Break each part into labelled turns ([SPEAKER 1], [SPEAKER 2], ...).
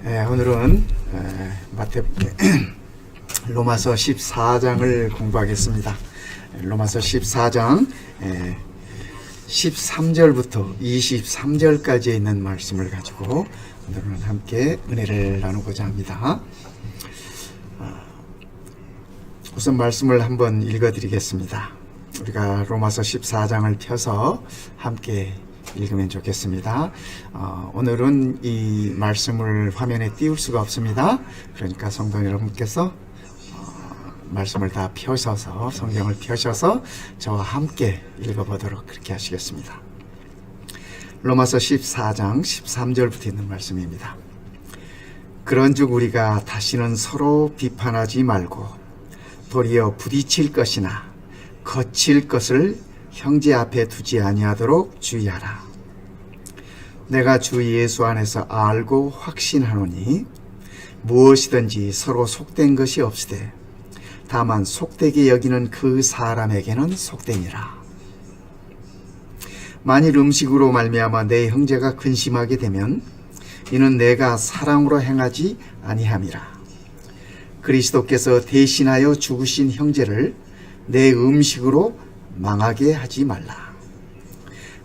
[SPEAKER 1] 오늘은 로마서 14장을 공부하겠습니다. 로마서 14장 13절부터 23절까지 있는 말씀을 가지고 오늘은 함께 은혜를 나누고자 합니다. 우선 말씀을 한번 읽어드리겠습니다. 우리가 로마서 14장을 펴서 함께 읽으면 좋겠습니다. 오늘은 이 말씀을 화면에 띄울 수가 없습니다. 그러니까 성도 여러분께서 말씀을 다 펴셔서, 성경을 펴셔서 저와 함께 읽어보도록 그렇게 하시겠습니다. 로마서 14장 13절부터 있는 말씀입니다. 그런즉 우리가 다시는 서로 비판하지 말고 도리어 부딪힐 것이나 거칠 것을 형제 앞에 두지 아니하도록 주의하라. 내가 주 예수 안에서 알고 확신하노니 무엇이든지 서로 속된 것이 없으되 다만 속되게 여기는 그 사람에게는 속되니라. 만일 음식으로 말미암아 내 형제가 근심하게 되면 이는 내가 사랑으로 행하지 아니함이라. 그리스도께서 대신하여 죽으신 형제를 내 음식으로 망하게 하지 말라.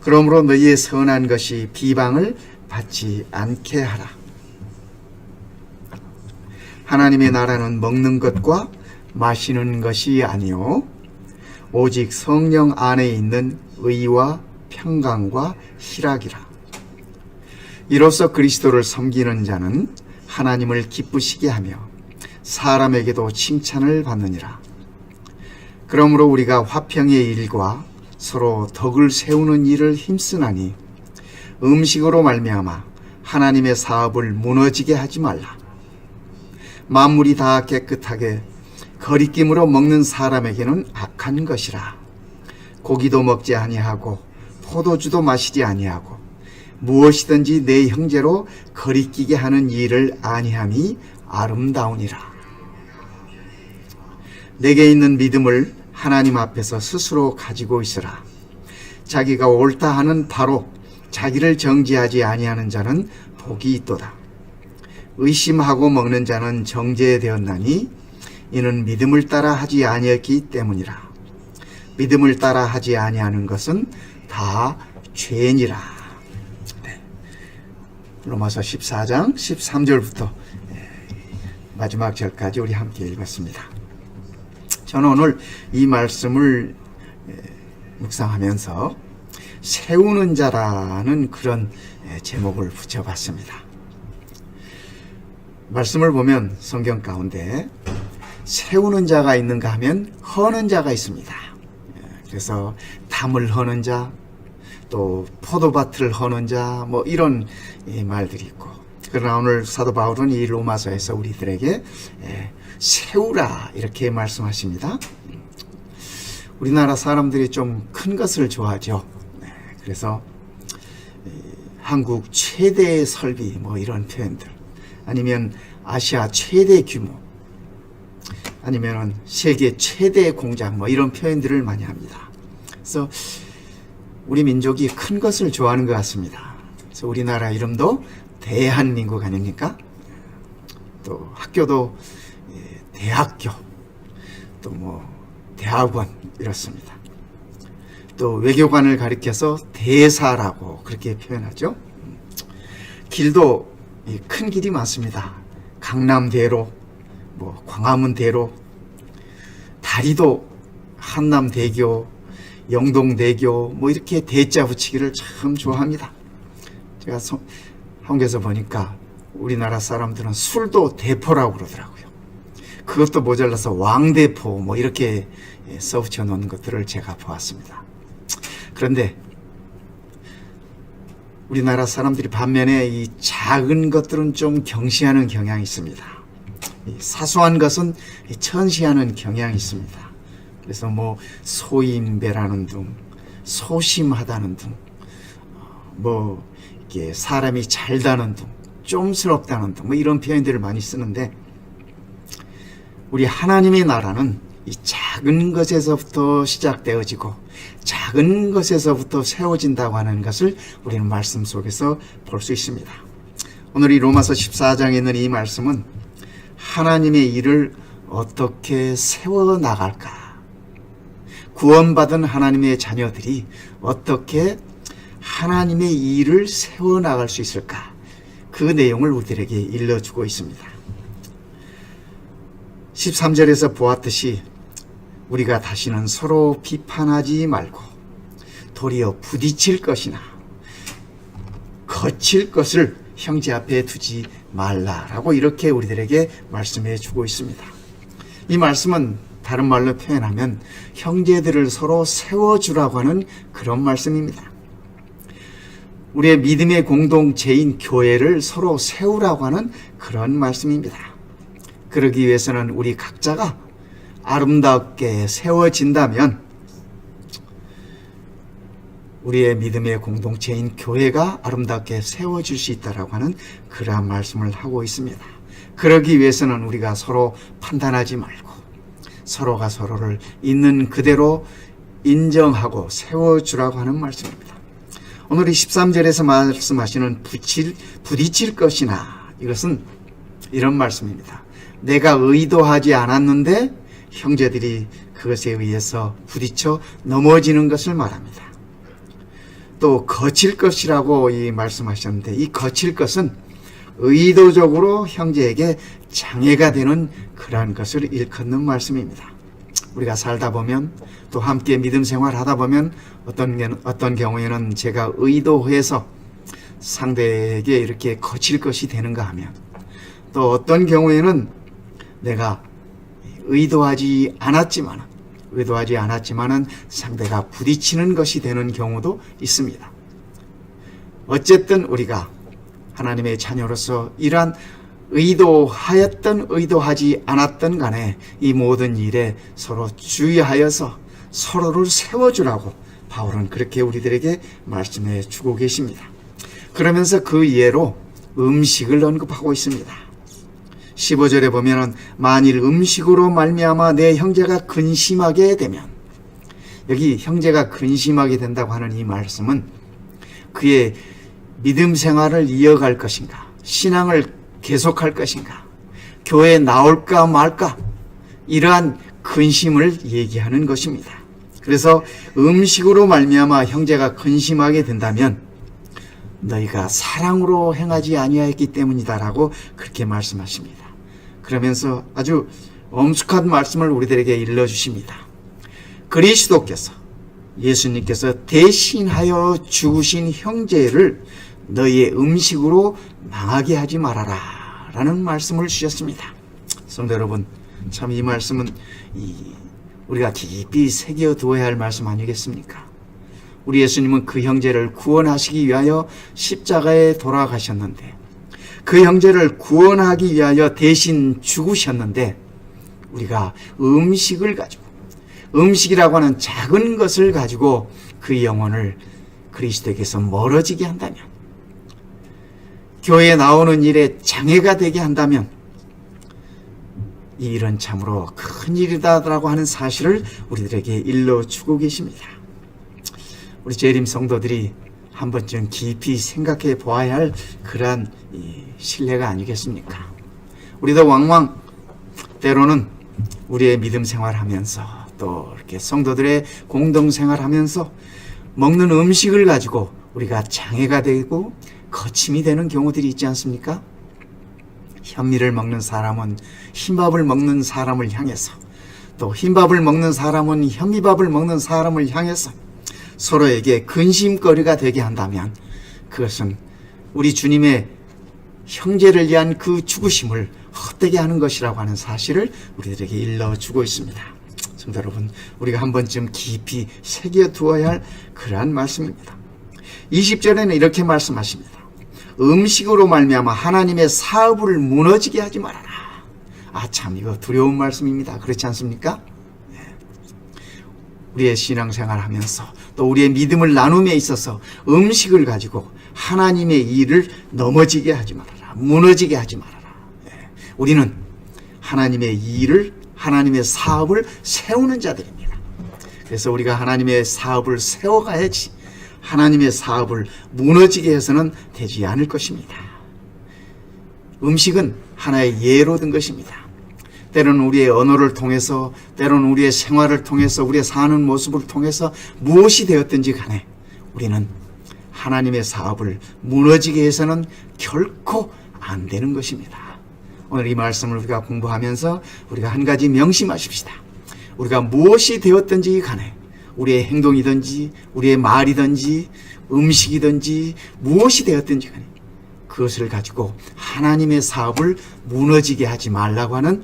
[SPEAKER 1] 그러므로 너희의 선한 것이 비방을 받지 않게 하라. 하나님의 나라는 먹는 것과 마시는 것이 아니요 오직 성령 안에 있는 의와 평강과 희락이라. 이로써 그리스도를 섬기는 자는 하나님을 기쁘시게 하며 사람에게도 칭찬을 받느니라. 그러므로 우리가 화평의 일과 서로 덕을 세우는 일을 힘쓰나니 음식으로 말미암아 하나님의 사업을 무너지게 하지 말라. 만물이 다 깨끗하게 거리낌으로 먹는 사람에게는 악한 것이라. 고기도 먹지 아니하고 포도주도 마시지 아니하고 무엇이든지 내 형제로 거리끼게 하는 일을 아니함이 아름다우니라. 내게 있는 믿음을 하나님 앞에서 스스로 가지고 있으라. 자기가 옳다 하는 바로 자기를 정죄하지 아니하는 자는 복이 있도다. 의심하고 먹는 자는 정죄되었나니 이는 믿음을 따라 하지 아니했기 때문이라. 믿음을 따라 하지 아니하는 것은 다 죄니라. 네. 로마서 14장 13절부터 마지막 절까지 우리 함께 읽었습니다. 저는 오늘 이 말씀을 묵상하면서 세우는 자라는 그런 제목을 붙여봤습니다. 말씀을 보면 성경 가운데 세우는 자가 있는가 하면 허는 자가 있습니다. 그래서 담을 허는 자, 또 포도밭을 허는 자, 뭐 이런 말들이 있고, 그러나 오늘 사도 바울은 이 로마서에서 우리들에게 세우라 이렇게 말씀하십니다. 우리나라 사람들이 좀 큰 것을 좋아하죠. 그래서 한국 최대의 설비 뭐 이런 표현들, 아니면 아시아 최대 규모, 아니면 세계 최대 공장 뭐 이런 표현들을 많이 합니다. 그래서 우리 민족이 큰 것을 좋아하는 것 같습니다. 그래서 우리나라 이름도 대한민국 아닙니까? 또 학교도 대학교, 또 뭐 대학원 이렇습니다. 또 외교관을 가리켜서 대사라고 그렇게 표현하죠. 길도 큰 길이 많습니다. 강남대로, 뭐 광화문대로, 다리도 한남대교, 영동대교, 뭐 이렇게 대자 붙이기를 참 좋아합니다. 제가 한국에서 보니까 우리나라 사람들은 술도 대포라고 그러더라고요. 그것도 모자라서 왕대포 뭐 이렇게 써붙여 놓는 것들을 제가 보았습니다. 그런데 우리나라 사람들이 반면에 이 작은 것들은 좀 경시하는 경향이 있습니다. 사소한 것은 천시하는 경향이 있습니다. 그래서 뭐 소인배라는 둥, 소심하다는 둥, 뭐 이게 사람이 잘다는 둥, 좀스럽다는 둥, 뭐 이런 표현들을 많이 쓰는데, 우리 하나님의 나라는 이 작은 것에서부터 시작되어지고 작은 것에서부터 세워진다고 하는 것을 우리는 말씀 속에서 볼 수 있습니다. 오늘 이 로마서 14장에 있는 이 말씀은 하나님의 일을 어떻게 세워나갈까, 구원받은 하나님의 자녀들이 어떻게 하나님의 일을 세워나갈 수 있을까, 그 내용을 우리들에게 일러주고 있습니다. 13절에서 보았듯이 우리가 다시는 서로 비판하지 말고 도리어 부딪힐 것이나 거칠 것을 형제 앞에 두지 말라라고 이렇게 우리들에게 말씀해 주고 있습니다. 이 말씀은 다른 말로 표현하면 형제들을 서로 세워주라고 하는 그런 말씀입니다. 우리의 믿음의 공동체인 교회를 서로 세우라고 하는 그런 말씀입니다. 그러기 위해서는 우리 각자가 아름답게 세워진다면 우리의 믿음의 공동체인 교회가 아름답게 세워질 수 있다라고 하는 그러한 말씀을 하고 있습니다. 그러기 위해서는 우리가 서로 판단하지 말고 서로가 서로를 있는 그대로 인정하고 세워주라고 하는 말씀입니다. 오늘 이 13절에서 말씀하시는 부딪힐 것이나, 이것은 이런 말씀입니다. 내가 의도하지 않았는데 형제들이 그것에 의해서 부딪혀 넘어지는 것을 말합니다. 또 거칠 것이라고 이 말씀하셨는데, 이 거칠 것은 의도적으로 형제에게 장애가 되는 그러한 것을 일컫는 말씀입니다. 우리가 살다 보면, 또 함께 믿음 생활하다 보면 어떤 경우에는 제가 의도해서 상대에게 이렇게 거칠 것이 되는가 하면, 또 어떤 경우에는 내가 의도하지 않았지만은 상대가 부딪히는 것이 되는 경우도 있습니다. 어쨌든 우리가 하나님의 자녀로서 이러한 의도하였던 의도하지 않았던 간에 이 모든 일에 서로 주의하여서 서로를 세워주라고 바울은 그렇게 우리들에게 말씀해 주고 계십니다. 그러면서 그 예로 음식을 언급하고 있습니다. 15절에 보면은 만일 음식으로 말미암아 내 형제가 근심하게 되면, 여기 형제가 근심하게 된다고 하는 이 말씀은 그의 믿음 생활을 이어갈 것인가, 신앙을 계속할 것인가, 교회에 나올까 말까, 이러한 근심을 얘기하는 것입니다. 그래서 음식으로 말미암아 형제가 근심하게 된다면 너희가 사랑으로 행하지 아니하였기 때문이다라고 그렇게 말씀하십니다. 그러면서 아주 엄숙한 말씀을 우리들에게 일러주십니다. 그리스도께서, 예수님께서 대신하여 죽으신 형제를 너희의 음식으로 망하게 하지 말아라 라는 말씀을 주셨습니다. 성도 여러분, 참 이 말씀은 우리가 깊이 새겨두어야 할 말씀 아니겠습니까? 우리 예수님은 그 형제를 구원하시기 위하여 십자가에 돌아가셨는데, 그 형제를 구원하기 위하여 대신 죽으셨는데, 우리가 음식을 가지고, 음식이라고 하는 작은 것을 가지고 그 영혼을 그리스도에게서 멀어지게 한다면, 교회에 나오는 일에 장애가 되게 한다면 이 일은 참으로 큰 일이다라고 하는 사실을 우리들에게 일러주고 계십니다. 우리 재림 성도들이 한 번쯤 깊이 생각해 보아야 할 그러한 신뢰가 아니겠습니까? 우리도 왕왕 때로는 우리의 믿음 생활하면서 또 이렇게 성도들의 공동 생활하면서 먹는 음식을 가지고 우리가 장애가 되고 거침이 되는 경우들이 있지 않습니까? 현미를 먹는 사람은 흰밥을 먹는 사람을 향해서, 또 흰밥을 먹는 사람은 현미밥을 먹는 사람을 향해서 서로에게 근심거리가 되게 한다면 그것은 우리 주님의 형제를 위한 그 죽으심을 헛되게 하는 것이라고 하는 사실을 우리들에게 일러주고 있습니다. 성도 여러분, 우리가 한 번쯤 깊이 새겨두어야 할 그러한 말씀입니다. 20절에는 이렇게 말씀하십니다. 음식으로 말미암아 하나님의 사업을 무너지게 하지 말아라. 참 이거 두려운 말씀입니다. 그렇지 않습니까? 우리의 신앙생활 하면서 또 우리의 믿음을 나눔에 있어서 음식을 가지고 하나님의 일을 넘어지게 하지 말아라. 무너지게 하지 말아라. 우리는 하나님의 일을, 하나님의 사업을 세우는 자들입니다. 그래서 우리가 하나님의 사업을 세워가야지 하나님의 사업을 무너지게 해서는 되지 않을 것입니다. 음식은 하나의 예로 든 것입니다. 때로는 우리의 언어를 통해서, 때로는 우리의 생활을 통해서, 우리의 사는 모습을 통해서 무엇이 되었든지 간에 우리는 하나님의 사업을 무너지게 해서는 결코 안 되는 것입니다. 오늘 이 말씀을 우리가 공부하면서 우리가 한 가지 명심하십시다. 우리가 무엇이 되었든지 간에 우리의 행동이든지 우리의 말이든지 음식이든지 무엇이 되었든지 간에 그것을 가지고 하나님의 사업을 무너지게 하지 말라고 하는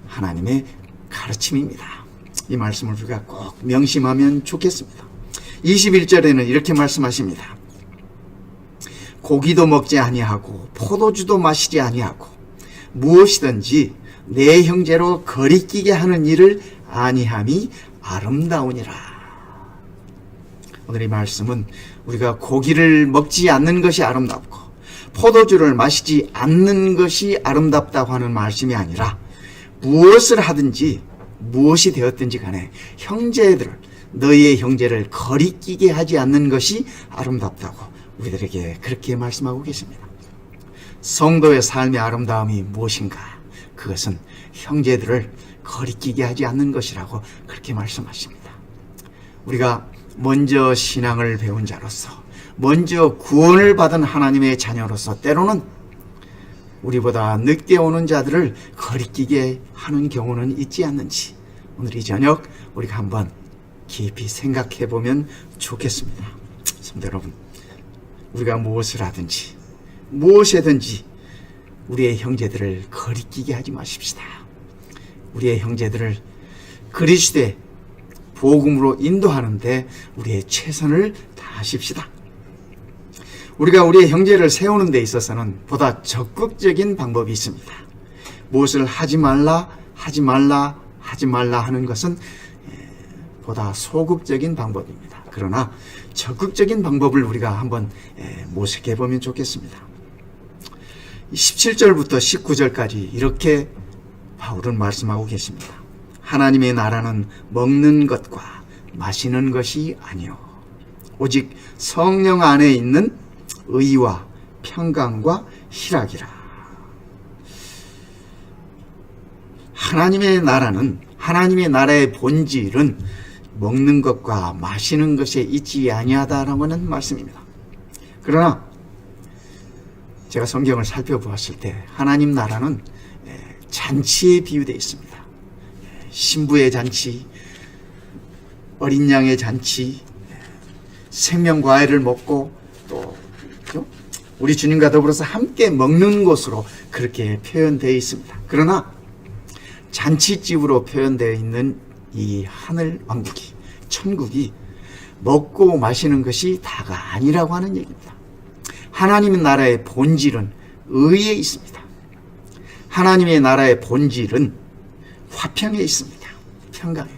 [SPEAKER 1] 하나님의 가르침입니다. 이 말씀을 우리가 꼭 명심하면 좋겠습니다. 21절에는 이렇게 말씀하십니다. 고기도 먹지 아니하고 포도주도 마시지 아니하고 무엇이든지 내 형제로 거리끼게 하는 일을 아니함이 아름다우니라. 오늘 이 말씀은 우리가 고기를 먹지 않는 것이 아름답고 포도주를 마시지 않는 것이 아름답다고 하는 말씀이 아니라 무엇을 하든지 무엇이 되었든지 간에 형제들을, 너희의 형제를 거리끼게 하지 않는 것이 아름답다고 우리들에게 그렇게 말씀하고 계십니다. 성도의 삶의 아름다움이 무엇인가? 그것은 형제들을 거리끼게 하지 않는 것이라고 그렇게 말씀하십니다. 우리가 먼저 신앙을 배운 자로서, 먼저 구원을 받은 하나님의 자녀로서 때로는 우리보다 늦게 오는 자들을 거리끼게 하는 경우는 있지 않는지 오늘 이 저녁 우리가 한번 깊이 생각해 보면 좋겠습니다. 성도 여러분, 우리가 무엇을 하든지 무엇이든지 우리의 형제들을 거리끼게 하지 마십시다. 우리의 형제들을 그리스도의 복음으로 인도하는데 우리의 최선을 다하십시다. 우리가 우리의 형제를 세우는 데 있어서는 보다 적극적인 방법이 있습니다. 무엇을 하지 말라 하는 것은 보다 소극적인 방법입니다. 그러나 적극적인 방법을 우리가 한번 모색해 보면 좋겠습니다. 17절부터 19절까지 이렇게 바울은 말씀하고 계십니다. 하나님의 나라는 먹는 것과 마시는 것이 아니요 오직 성령 안에 있는 의와 평강과 희락이라. 하나님의 나라는, 하나님의 나라의 본질은 먹는 것과 마시는 것에 있지 아니하다라는 말씀입니다. 그러나 제가 성경을 살펴보았을 때 하나님 나라는 잔치에 비유되어 있습니다. 신부의 잔치, 어린 양의 잔치, 생명과일을 먹고 또 우리 주님과 더불어서 함께 먹는 곳으로 그렇게 표현되어 있습니다. 그러나 잔치집으로 표현되어 있는 이 하늘 왕국이, 천국이 먹고 마시는 것이 다가 아니라고 하는 얘기입니다. 하나님의 나라의 본질은 의에 있습니다. 하나님의 나라의 본질은 화평에 있습니다. 평강에.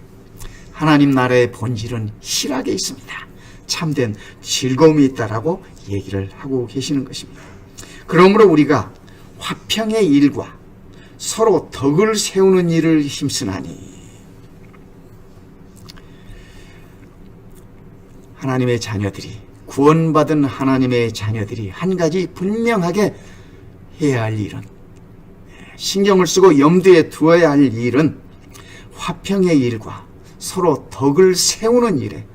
[SPEAKER 1] 하나님 나라의 본질은 희락에 있습니다. 참된 즐거움이 있다라고 얘기를 하고 계시는 것입니다. 그러므로 우리가 화평의 일과 서로 덕을 세우는 일을 힘쓰나니 하나님의 자녀들이, 구원받은 하나님의 자녀들이 한 가지 분명하게 해야 할 일은, 신경을 쓰고 염두에 두어야 할 일은 화평의 일과 서로 덕을 세우는 일에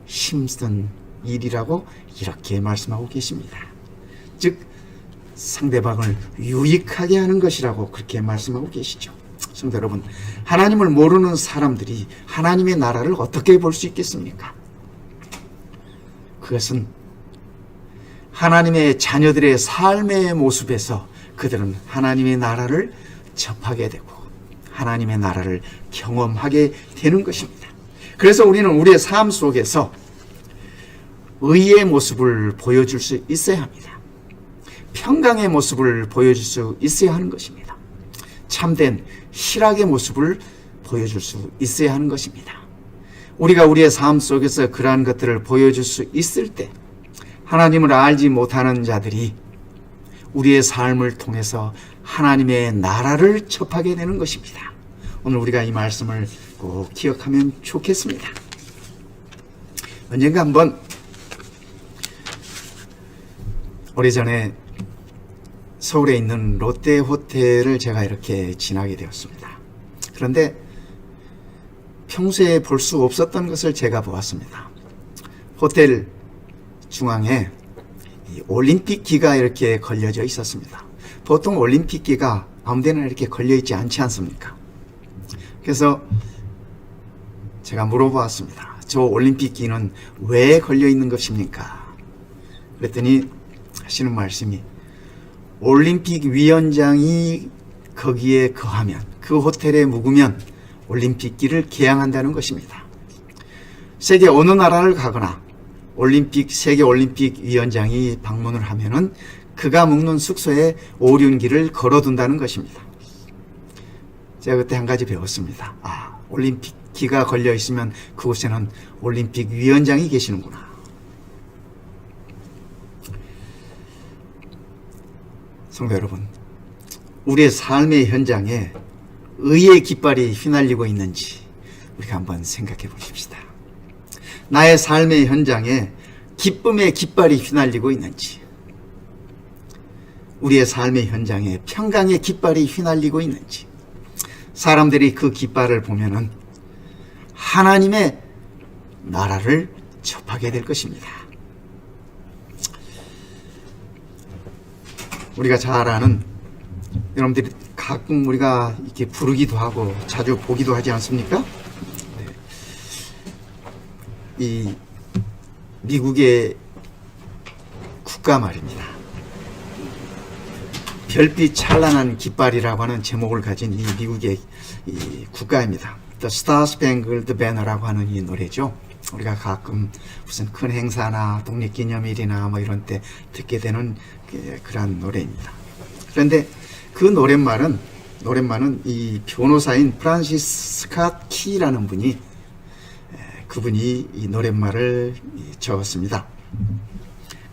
[SPEAKER 1] 힘쓴 일이라고 이렇게 말씀하고 계십니다. 즉 상대방을 유익하게 하는 것이라고 그렇게 말씀하고 계시죠. 성도 여러분, 하나님을 모르는 사람들이 하나님의 나라를 어떻게 볼 수 있겠습니까? 그것은 하나님의 자녀들의 삶의 모습에서 그들은 하나님의 나라를 접하게 되고 하나님의 나라를 경험하게 되는 것입니다. 그래서 우리는 우리의 삶 속에서 의의 모습을 보여줄 수 있어야 합니다. 평강의 모습을 보여줄 수 있어야 하는 것입니다. 참된 희락의 모습을 보여줄 수 있어야 하는 것입니다. 우리가 우리의 삶 속에서 그러한 것들을 보여줄 수 있을 때 하나님을 알지 못하는 자들이 우리의 삶을 통해서 하나님의 나라를 접하게 되는 것입니다. 오늘 우리가 이 말씀을 꼭 기억하면 좋겠습니다. 언젠가 한번 오래전에 서울에 있는 롯데 호텔을 제가 이렇게 지나게 되었습니다. 그런데 평소에 볼 수 없었던 것을 제가 보았습니다. 호텔 중앙에 이 올림픽 기가 이렇게 걸려져 있었습니다. 보통 올림픽 기가 아무데나 이렇게 걸려 있지 않지 않습니까? 그래서 제가 물어보았습니다. 저 올림픽 기는 왜 걸려 있는 것입니까? 그랬더니 하시는 말씀이, 올림픽 위원장이 거기에 거하면, 그 호텔에 묵으면 올림픽 기를 개항한다는 것입니다. 세계 어느 나라를 가거나 세계 올림픽 위원장이 방문을 하면은 그가 묵는 숙소에 오륜기를 걸어둔다는 것입니다. 제가 그때 한 가지 배웠습니다. 올림픽 기가 걸려 있으면 그곳에는 올림픽 위원장이 계시는구나. 성도 여러분, 우리의 삶의 현장에 의의 깃발이 휘날리고 있는지 우리가 한번 생각해 보십시다. 나의 삶의 현장에 기쁨의 깃발이 휘날리고 있는지, 우리의 삶의 현장에 평강의 깃발이 휘날리고 있는지, 사람들이 그 깃발을 보면은 하나님의 나라를 접하게 될 것입니다. 우리가 잘 아는, 여러분들이 가끔 우리가 이렇게 부르기도 하고 자주 보기도 하지 않습니까? 이 미국의 국가 말입니다. 별빛 찬란한 깃발이라고 하는 제목을 가진 이 미국의 이 국가입니다. The Star Spangled Banner라고 하는 이 노래죠. 우리가 가끔 무슨 큰 행사나 독립기념일이나 뭐 이런 때 듣게 되는 그러한 노래입니다. 그런데 그 노랫말은 이 변호사인 프란시스 스캇 키라는 분이, 그분이 이 노랫말을 적었습니다.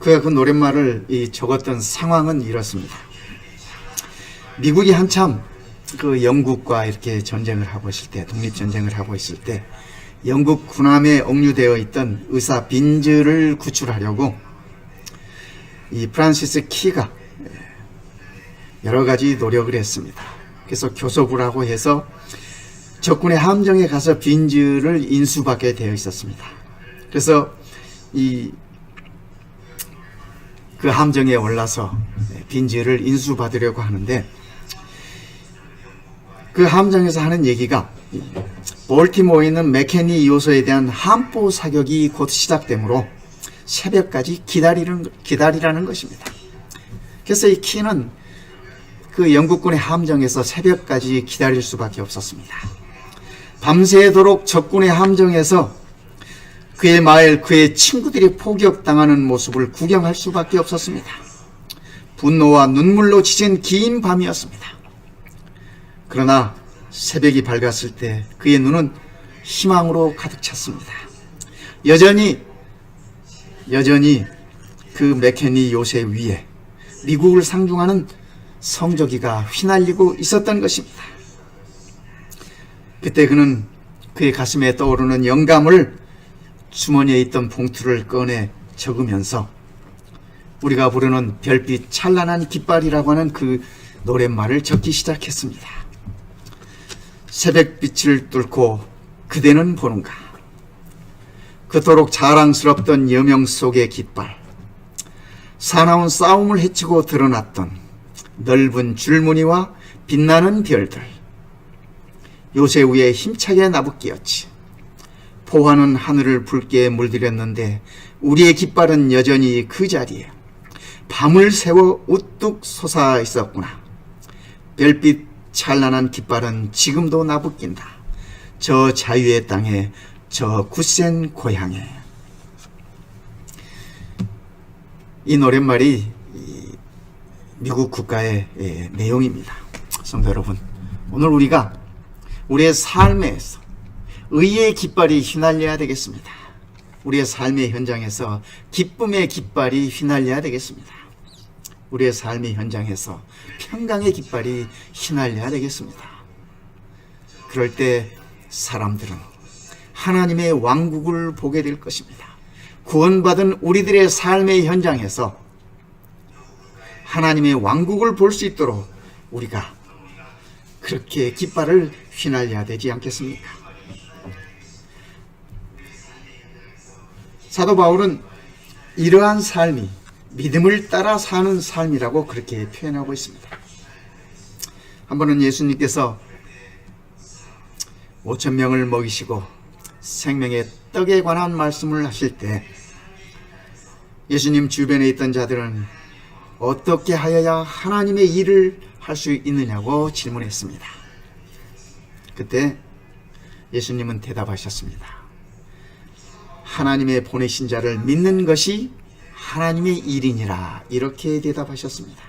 [SPEAKER 1] 그가 그 노랫말을 적었던 상황은 이렇습니다. 미국이 한참 그 영국과 이렇게 전쟁을 하고 있을 때, 독립전쟁을 하고 있을 때, 영국 군함에 억류되어 있던 의사 빈즈를 구출하려고 이 프란시스 키가 여러 가지 노력을 했습니다. 그래서 교섭부라고 해서 적군의 함정에 가서 빈즈를 인수받게 되어 있었습니다. 그래서 그 함정에 올라서 빈즈를 인수받으려고 하는데, 그 함정에서 하는 얘기가 볼티모어에 있는 맥케니 요소에 대한 함포 사격이 곧 시작되므로 새벽까지 기다리라는 것입니다. 그래서 이 키는 그 영국군의 함정에서 새벽까지 기다릴 수밖에 없었습니다. 밤새도록 적군의 함정에서 그의 마을, 그의 친구들이 포격당하는 모습을 구경할 수밖에 없었습니다. 분노와 눈물로 지진 긴 밤이었습니다. 그러나 새벽이 밝았을 때 그의 눈은 희망으로 가득 찼습니다. 여전히 그 맥케니 요새 위에 미국을 상징하는 성조기가 휘날리고 있었던 것입니다. 그때 그는 그의 가슴에 떠오르는 영감을 주머니에 있던 봉투를 꺼내 적으면서 우리가 부르는 별빛 찬란한 깃발이라고 하는 그 노랫말을 적기 시작했습니다. 새벽빛을 뚫고 그대는 보는가, 그토록 자랑스럽던 여명 속의 깃발, 사나운 싸움을 헤치고 드러났던 넓은 줄무늬와 빛나는 별들, 요새 위에 힘차게 나부끼었지. 포화는 하늘을 붉게 물들였는데 우리의 깃발은 여전히 그 자리에 밤을 새워 우뚝 솟아 있었구나. 별빛 찬란한 깃발은 지금도 나부낀다. 저 자유의 땅에, 저 굳센 고향에. 이 노랫말이 미국 국가의 내용입니다. 성도 여러분, 오늘 우리가 우리의 삶에서 의의 깃발이 휘날려야 되겠습니다. 우리의 삶의 현장에서 기쁨의 깃발이 휘날려야 되겠습니다. 우리의 삶의 현장에서 평강의 깃발이 휘날려야 되겠습니다. 그럴 때 사람들은 하나님의 왕국을 보게 될 것입니다. 구원받은 우리들의 삶의 현장에서 하나님의 왕국을 볼 수 있도록 우리가 그렇게 깃발을 휘날려야 되지 않겠습니까? 사도 바울은 이러한 삶이 믿음을 따라 사는 삶이라고 그렇게 표현하고 있습니다. 한 번은 예수님께서 5,000명을 먹이시고 생명의 떡에 관한 말씀을 하실 때 예수님 주변에 있던 자들은 어떻게 하여야 하나님의 일을 할 수 있느냐고 질문했습니다. 그때 예수님은 대답하셨습니다. 하나님의 보내신 자를 믿는 것이 하나님의 일이니라, 이렇게 대답하셨습니다.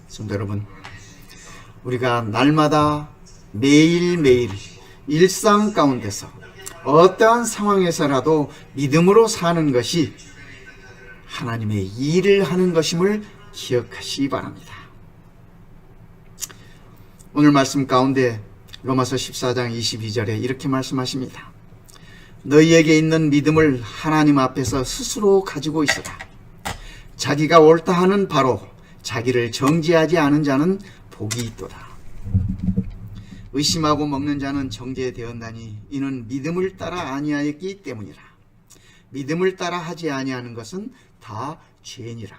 [SPEAKER 1] 성도 여러분, 우리가 날마다 매일매일 일상 가운데서 어떠한 상황에서라도 믿음으로 사는 것이 하나님의 일을 하는 것임을 기억하시기 바랍니다. 오늘 말씀 가운데 로마서 14장 22절에 이렇게 말씀하십니다. 너희에게 있는 믿음을 하나님 앞에서 스스로 가지고 있어라. 자기가 옳다 하는 바로 자기를 정죄하지 않은 자는 복이 있도다. 의심하고 먹는 자는 정죄되었나니 이는 믿음을 따라 아니하였기 때문이라. 믿음을 따라 하지 아니하는 것은 다 죄니라.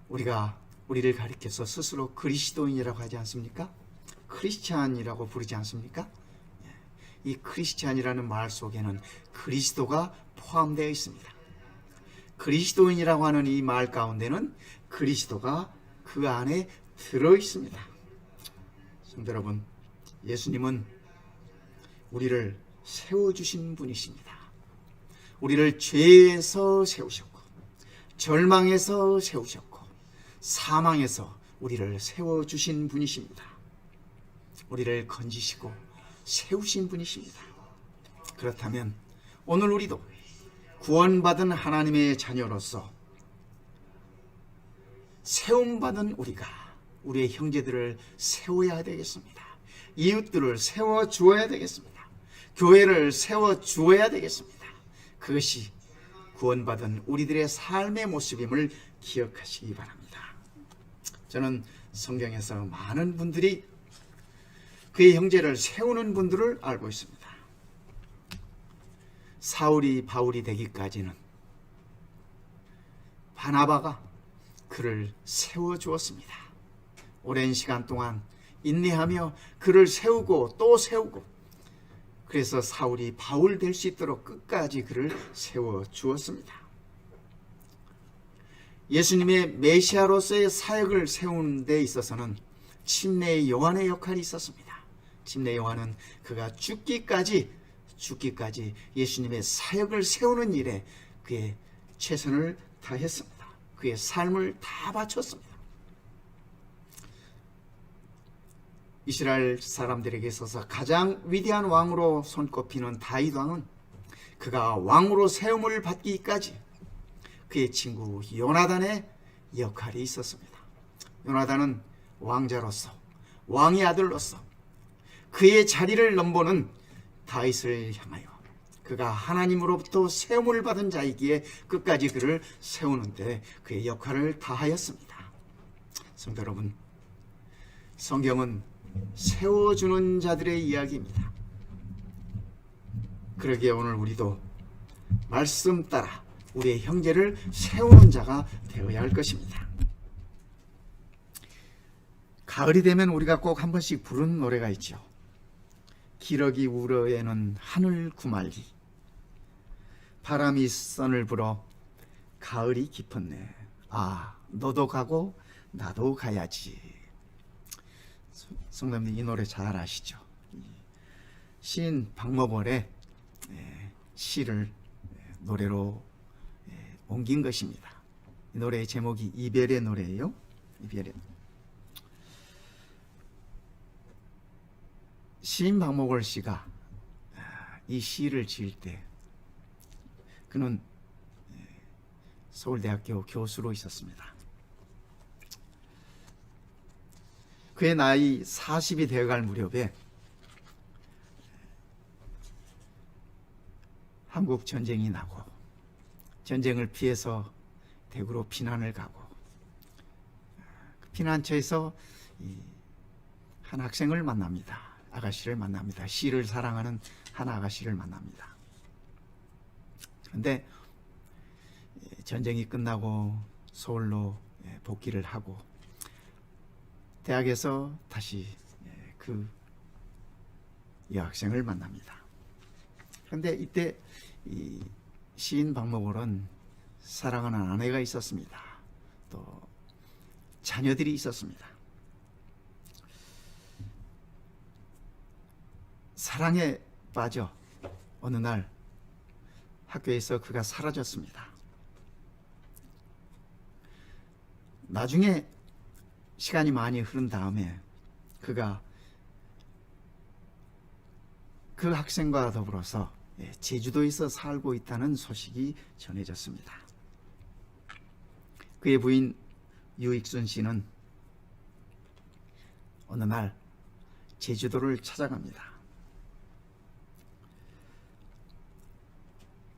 [SPEAKER 1] 우리가 우리를 가리켜서 스스로 그리스도인이라고 하지 않습니까? 크리스찬이라고 부르지 않습니까? 이 크리스찬이라는 말 속에는 그리스도가 포함되어 있습니다. 그리스도인이라고 하는 이 말 가운데는 그리스도가 그 안에 들어 있습니다. 성도 여러분, 예수님은 우리를 세워주신 분이십니다. 우리를 죄에서 세우셨고 절망에서 세우셨고 사망에서 우리를 세워주신 분이십니다. 우리를 건지시고 세우신 분이십니다. 그렇다면 오늘 우리도 구원받은 하나님의 자녀로서 세움받은 우리가 우리의 형제들을 세워야 되겠습니다. 이웃들을 세워주어야 되겠습니다. 교회를 세워주어야 되겠습니다. 그것이 구원받은 우리들의 삶의 모습임을 기억하시기 바랍니다. 저는 성경에서 많은 분들이 그의 형제를 세우는 분들을 알고 있습니다. 사울이 바울이 되기까지는 바나바가 그를 세워주었습니다. 오랜 시간 동안 인내하며 그를 세우고 또 세우고, 그래서 사울이 바울 될 수 있도록 끝까지 그를 세워주었습니다. 예수님의 메시아로서의 사역을 세우는 데 있어서는 침례 요한의 역할이 있었습니다. 침례 요한은 그가 죽기까지 예수님의 사역을 세우는 일에 그의 최선을 다했습니다. 그의 삶을 다 바쳤습니다. 이스라엘 사람들에게 있어서 가장 위대한 왕으로 손꼽히는 다윗 왕은 그가 왕으로 세움을 받기까지 그의 친구 요나단의 역할이 있었습니다. 요나단은 왕자로서, 왕의 아들로서 그의 자리를 넘보는 다윗을 향하여 그가 하나님으로부터 세움을 받은 자이기에 끝까지 그를 세우는데 그의 역할을 다하였습니다. 성도 여러분, 성경은 세워주는 자들의 이야기입니다. 그러기에 오늘 우리도 말씀 따라 우리의 형제를 세우는 자가 되어야 할 것입니다. 가을이 되면 우리가 꼭 한 번씩 부르는 노래가 있죠. 기러기 우러에는 하늘 구말리, 바람이 선을 불어 가을이 깊었네. 아, 너도 가고 나도 가야지. 성도님들 이 노래 잘 아시죠? 시인 박머벌의 시를 노래로 옮긴 것입니다. 이 노래의 제목이 이별의 노래예요. 이별의. 시인 박목월 씨가 이 시를 지을 때 그는 서울대학교 교수로 있었습니다. 그의 나이 40이 되어갈 무렵에 한국 전쟁이 나고 전쟁을 피해서 대구로 피난을 가고 그 피난처에서 한 학생을 만납니다. 아가씨를 만납니다. 시를 사랑하는 한 아가씨를 만납니다. 그런데 전쟁이 끝나고 서울로 복귀를 하고 대학에서 다시 그 여학생을 만납니다. 그런데 이때 이 시인 박목월은 사랑하는 아내가 있었습니다. 또 자녀들이 있었습니다. 사랑에 빠져 어느 날 학교에서 그가 사라졌습니다. 나중에 시간이 많이 흐른 다음에 그가 그 학생과 더불어서 제주도에서 살고 있다는 소식이 전해졌습니다. 그의 부인 유익순 씨는 어느 날 제주도를 찾아갑니다.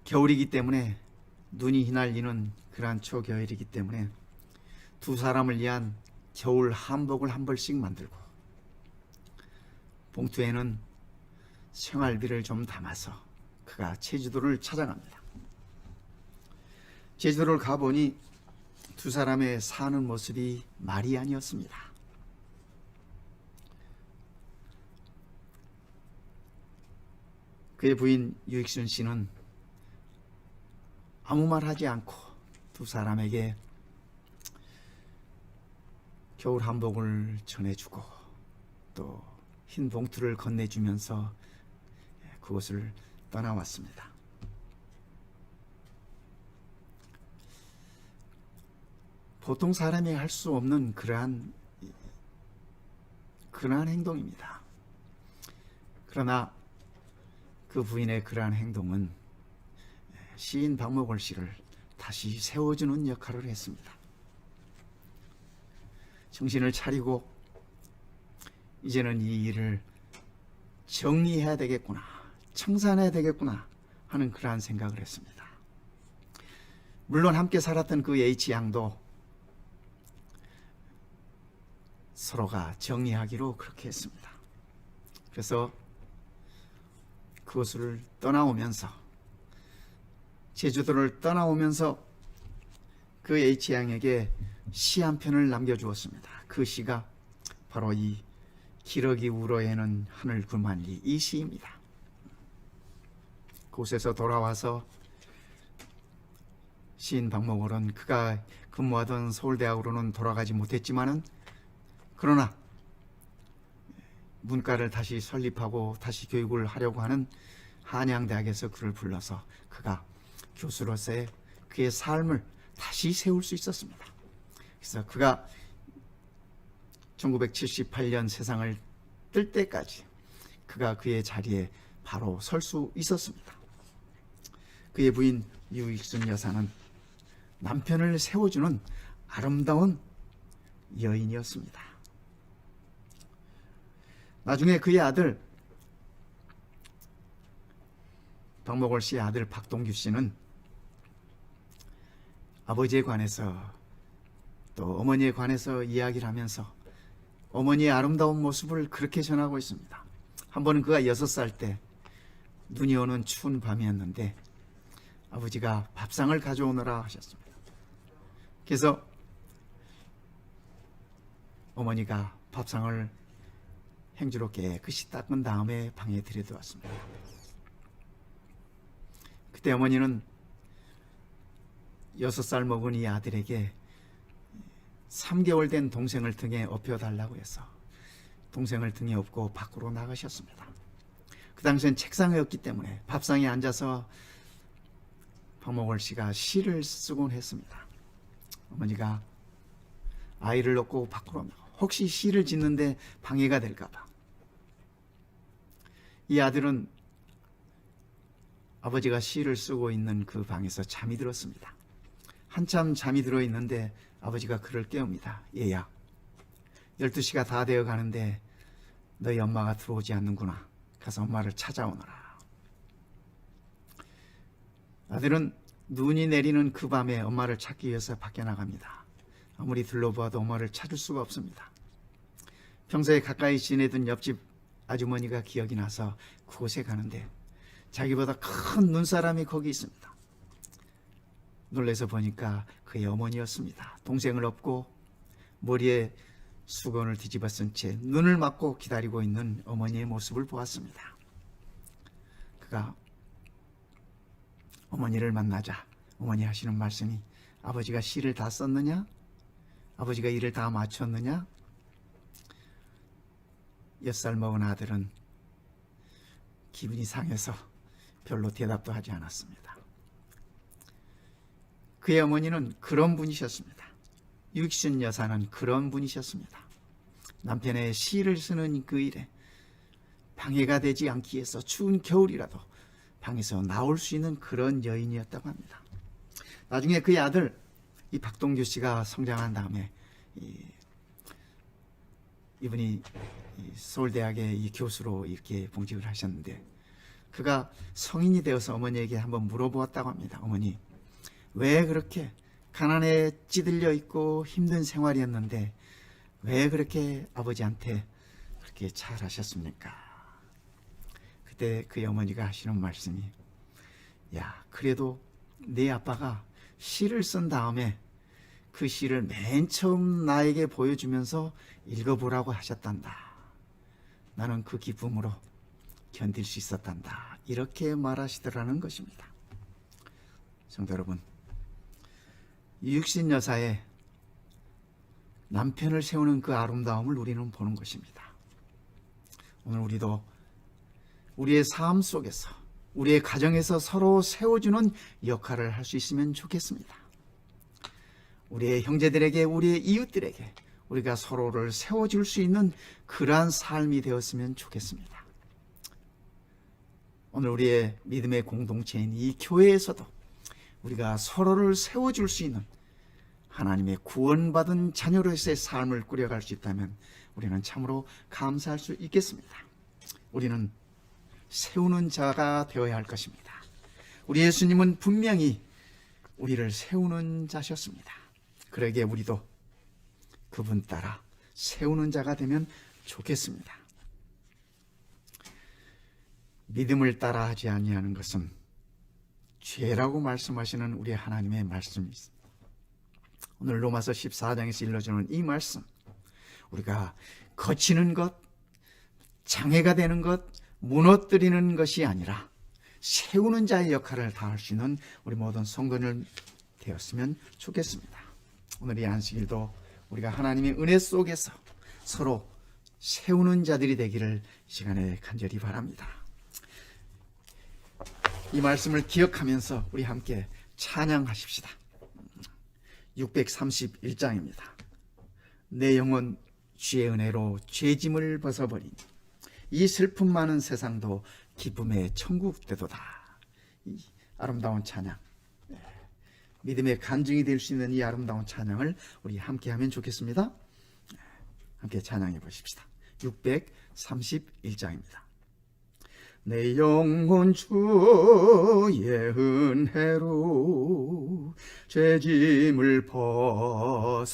[SPEAKER 1] 겨울이기 때문에 눈이 휘날리는 그러한 초겨울이기 때문에 두 사람을 위한 겨울 한복을 한 벌씩 만들고 봉투에는 생활비를 좀 담아서 그가 제주도를 찾아갑니다. 제주도를 가보니 두 사람의 사는 모습이 말이 아니었습니다. 그의 부인 유익순 씨는 아무 말 하지 않고 두 사람에게 겨울 한복을 전해주고 또 흰 봉투를 건네주면서 그곳을 떠나왔습니다. 보통 사람이 할 수 없는 그러한 행동입니다. 그러나 그 부인의 그러한 행동은 시인 박목월 씨를 다시 세워주는 역할을 했습니다. 정신을 차리고 이제는 이 일을 정리해야 되겠구나, 청산해야 되겠구나 하는 그러한 생각을 했습니다. 물론 함께 살았던 그 H양도 서로가 정리하기로 그렇게 했습니다. 그래서 그곳을 떠나오면서 제주도를 떠나오면서 그 H양에게 시 한 편을 남겨주었습니다. 그 시가 바로 이 기러기 우러에는 하늘 구만리 이 시입니다. 그곳에서 돌아와서 시인 박목월은 그가 근무하던 서울대학으로는 돌아가지 못했지만은 그러나 문과를 다시 설립하고 다시 교육을 하려고 하는 한양대학에서 그를 불러서 그가 교수로서의 그의 삶을 다시 세울 수 있었습니다. 그래서 그가 1978년 세상을 뜰 때까지 그가 그의 자리에 바로 설 수 있었습니다. 그의 부인 유익순 여사는 남편을 세워주는 아름다운 여인이었습니다. 나중에 그의 아들 박목월 씨의 아들 박동규 씨는 아버지에 관해서 또 어머니에 관해서 이야기를 하면서 어머니의 아름다운 모습을 그렇게 전하고 있습니다. 한 번은 그가 6살 때 눈이 오는 추운 밤이었는데 아버지가 밥상을 가져오느라 하셨습니다. 그래서 어머니가 밥상을 행주로 깨끗이 닦은 다음에 방에 들여두었습니다. 그때 어머니는 6살 먹은 이 아들에게 3개월 된 동생을 등에 업혀달라고 해서 동생을 등에 업고 밖으로 나가셨습니다. 그 당시엔 책상이었기 때문에 밥상에 앉아서 박목월 씨가 시를 쓰곤 했습니다. 어머니가 아이를 놓고 밖으로 나가 혹시 시를 짓는데 방해가 될까봐. 이 아들은 아버지가 시를 쓰고 있는 그 방에서 잠이 들었습니다. 한참 잠이 들어 있는데 아버지가 그를 깨웁니다. 얘야, 12시가 다 되어 가는데 너희 엄마가 들어오지 않는구나. 가서 엄마를 찾아오너라. 아들은 눈이 내리는 그 밤에 엄마를 찾기 위해서 밖에 나갑니다. 아무리 둘러보아도 엄마를 찾을 수가 없습니다. 평소에 가까이 지내던 옆집 아주머니가 기억이 나서 그곳에 가는데 자기보다 큰 눈사람이 거기 있습니다. 놀라서 보니까 그의 어머니였습니다. 동생을 업고 머리에 수건을 뒤집어 쓴 채 눈을 막고 기다리고 있는 어머니의 모습을 보았습니다. 그가 어머니를 만나자 어머니 하시는 말씀이, 아버지가 시를 다 썼느냐? 아버지가 일을 다 마쳤느냐? 6살 먹은 아들은 기분이 상해서 별로 대답도 하지 않았습니다. 그의 어머니는 그런 분이셨습니다. 유익순 여사는 그런 분이셨습니다. 남편의 시를 쓰는 그 일에 방해가 되지 않기 위해서 추운 겨울이라도 방에서 나올 수 있는 그런 여인이었다고 합니다. 나중에 그의 아들 이 박동규 씨가 성장한 다음에 이분이 서울대학의 이 교수로 이렇게 봉직을 하셨는데, 그가 성인이 되어서 어머니에게 한번 물어보았다고 합니다. 어머니, 왜 그렇게 가난에 찌들려 있고 힘든 생활이었는데 왜 그렇게 아버지한테 그렇게 잘하셨습니까? 그때 그의 어머니가 하시는 말씀이, 야, 그래도 네 아빠가 시를 쓴 다음에 그 시를 맨 처음 나에게 보여주면서 읽어보라고 하셨단다. 나는 그 기쁨으로 견딜 수 있었단다. 이렇게 말하시더라는 것입니다. 성도 여러분, 유익신 여사의 남편을 세우는 그 아름다움을 우리는 보는 것입니다. 오늘 우리도 우리의 삶 속에서, 우리의 가정에서 서로 세워주는 역할을 할 수 있으면 좋겠습니다. 우리의 형제들에게, 우리의 이웃들에게 우리가 서로를 세워줄 수 있는 그러한 삶이 되었으면 좋겠습니다. 오늘 우리의 믿음의 공동체인 이 교회에서도 우리가 서로를 세워줄 수 있는 하나님의 구원받은 자녀로서의 삶을 꾸려갈 수 있다면 우리는 참으로 감사할 수 있겠습니다. 우리는 세우는 자가 되어야 할 것입니다. 우리 예수님은 분명히 우리를 세우는 자셨습니다. 그러기에 우리도 그분 따라 세우는 자가 되면 좋겠습니다. 믿음을 따라 하지 아니하는 것은 죄라고 말씀하시는 우리 하나님의 말씀이 있습니다. 오늘 로마서 14장에서 일러주는 이 말씀, 우리가 거치는 것, 장애가 되는 것, 무너뜨리는 것이 아니라 세우는 자의 역할을 다할 수 있는 우리 모든 성도들 되었으면 좋겠습니다. 오늘 이 안식일도 우리가 하나님의 은혜 속에서 서로 세우는 자들이 되기를 이 시간에 간절히 바랍니다. 이 말씀을 기억하면서 우리 함께 찬양하십시다. 631장입니다. 내 영혼 주의 은혜로 죄짐을 벗어버리니 이 슬픔 많은 세상도 기쁨의 천국 되도다. 이 아름다운 찬양, 믿음의 간증이 될 수 있는 이 아름다운 찬양을 우리 함께 하면 좋겠습니다. 함께 찬양해 보십시다. 631장입니다. 내 영혼 주의 은혜로 죄짐을 벗어버리니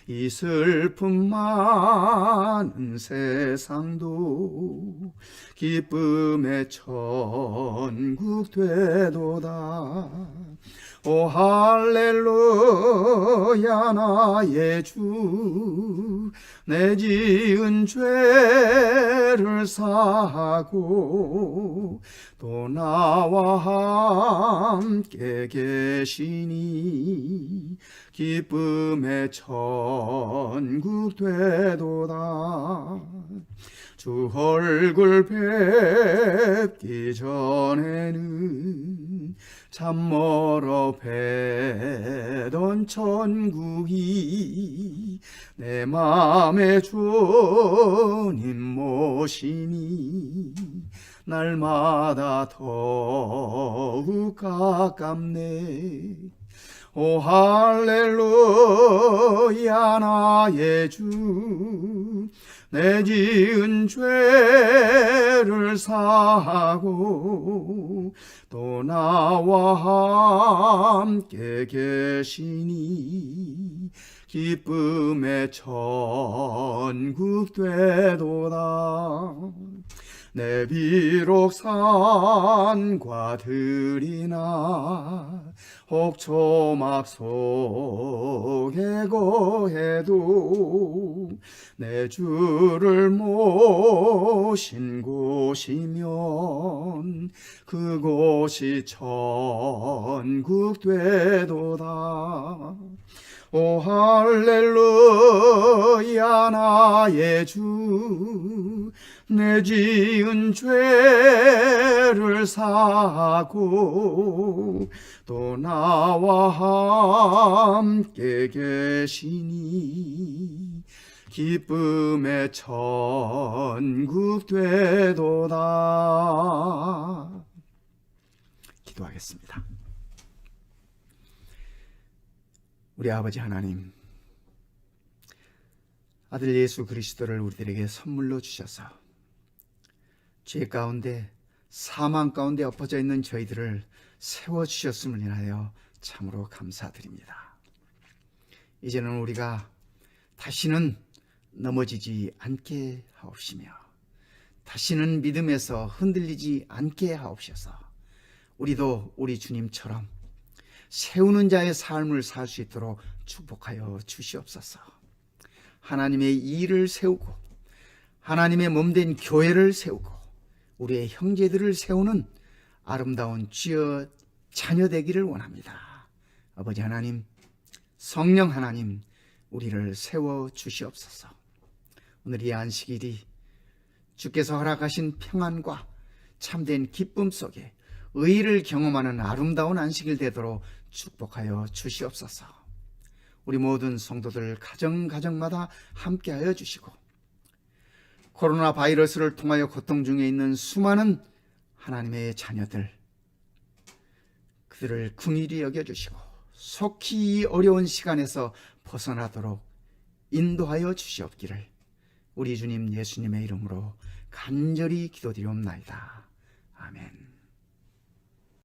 [SPEAKER 1] 이 슬픔 많은 세상도 기쁨의 천국 되도다. 오 할렐루야 나의 주, 내 지은 죄를 사하고 또 나와 함께 계시니 기쁨의 천국 되도다. 주 얼굴 뵙기 전에는 참 멀어 뵈던 천국이 내 맘에 주님 모시니 날마다 더욱 가깝네. 오 할렐루야 나의 주, 내 지은 죄를 사하고 또 나와 함께 계시니 기쁨의 천국 되도다. 내 비록 산과 들이나 혹초막 속에 거해도 내 주를 모신 곳이면 그곳이 천국 되도다. 오 할렐루야 나의 주 내 지은 죄를 사하고 또 나와 함께 계시니 기쁨의 천국 되도다. 기도하겠습니다. 우리 아버지 하나님, 아들 예수 그리스도를 우리들에게 선물로 주셔서 죄 가운데 사망 가운데 엎어져 있는 저희들을 세워주셨음을 인하여 참으로 감사드립니다. 이제는 우리가 다시는 넘어지지 않게 하옵시며 다시는 믿음에서 흔들리지 않게 하옵소서. 우리도 우리 주님처럼 세우는 자의 삶을 살 수 있도록 축복하여 주시옵소서. 하나님의 일을 세우고 하나님의 몸된 교회를 세우고 우리의 형제들을 세우는 아름다운 주여 자녀 되기를 원합니다. 아버지 하나님, 성령 하나님, 우리를 세워 주시옵소서. 오늘 이 안식일이 주께서 허락하신 평안과 참된 기쁨 속에 의의를 경험하는 아름다운 안식일 되도록 축복하여 주시옵소서. 우리 모든 성도들 가정마다 함께하여 주시고 코로나 바이러스를 통하여 고통 중에 있는 수많은 하나님의 자녀들, 그들을 긍휼히 여겨주시고 속히 이 어려운 시간에서 벗어나도록 인도하여 주시옵기를 우리 주님 예수님의 이름으로 간절히 기도드리옵나이다. 아멘.